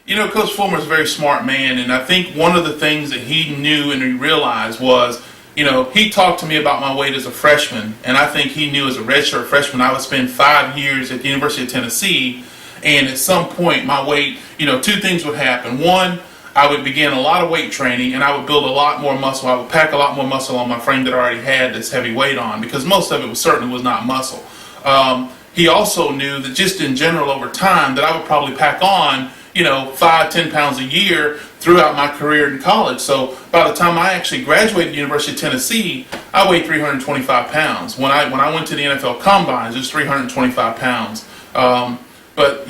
You know, Coach Fulmer's a very smart man, and I think one of the things that he knew and he realized was, he talked to me about my weight as a freshman, and I think he knew as a redshirt freshman I would spend 5 years at the University of Tennessee, and at some point my weight, two things would happen. One, I would begin a lot of weight training, and I would build a lot more muscle. I would pack a lot more muscle on my frame that I already had this heavy weight on, because most of it certainly was not muscle. He also knew that just in general over time that I would probably pack on 5-10 pounds a year throughout my career in college. So by the time I actually graduated the University of Tennessee, I weighed 325 pounds. When I went to the NFL Combines, it was 325 pounds. But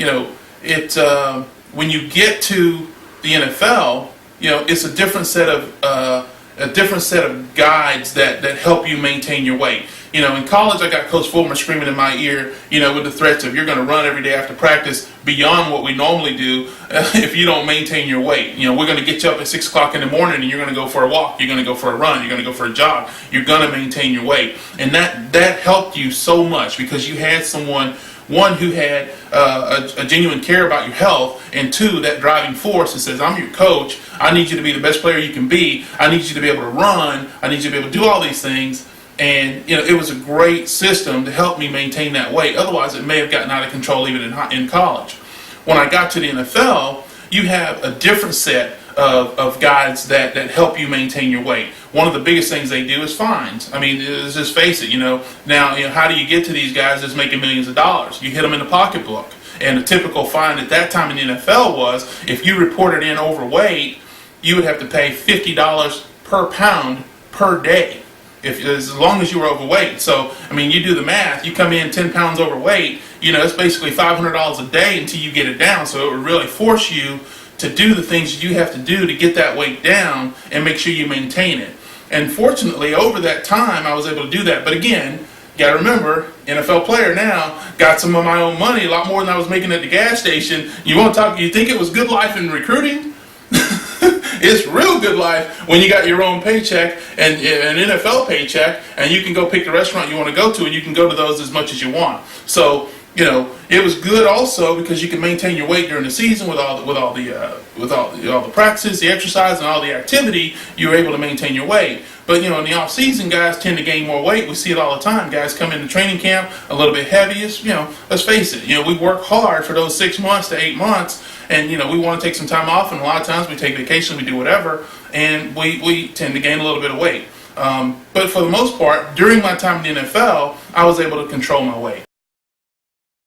when you get to the NFL, it's a different set of guides that help you maintain your weight. In college, I got Coach Fulmer screaming in my ear, with the threats of you're going to run every day after practice beyond what we normally do if you don't maintain your weight. We're going to get you up at 6 o'clock in the morning and you're going to go for a walk, you're going to go for a run, you're going to go for a jog. You're going to maintain your weight. And that helped you so much because you had someone, one, who had a genuine care about your health, and two, that driving force that says, I'm your coach, I need you to be the best player you can be, I need you to be able to run, I need you to be able to do all these things. And it was a great system to help me maintain that weight. Otherwise, it may have gotten out of control even in college. When I got to the NFL, you have a different set of guides that help you maintain your weight. One of the biggest things they do is fines. I mean, let's just face it. Now, how do you get to these guys that's making millions of dollars? You hit them in the pocketbook. And the typical fine at that time in the NFL was, if you reported in overweight, you would have to pay $50 per pound per day, as long as you were overweight. So, you do the math. You come in 10 pounds overweight, it's basically $500 a day until you get it down. So it would really force you to do the things you have to do to get that weight down and make sure you maintain it. And fortunately, over that time, I was able to do that. But again, you got to remember, NFL player now, got some of my own money, a lot more than I was making at the gas station. You think it was good life in recruiting? It's real good life when you got your own paycheck and an NFL paycheck, and you can go pick the restaurant you want to go to, and you can go to those as much as you want. So it was good also because you can maintain your weight during the season with all the practices, the exercise, and all the activity. You were able to maintain your weight. But in the off season, guys tend to gain more weight. We see it all the time. Guys come into training camp a little bit heavy. Let's face it. We work hard for those 6 months to 8 months, and we want to take some time off. And a lot of times we take vacation, we do whatever, and we tend to gain a little bit of weight. But for the most part, during my time in the NFL, I was able to control my weight.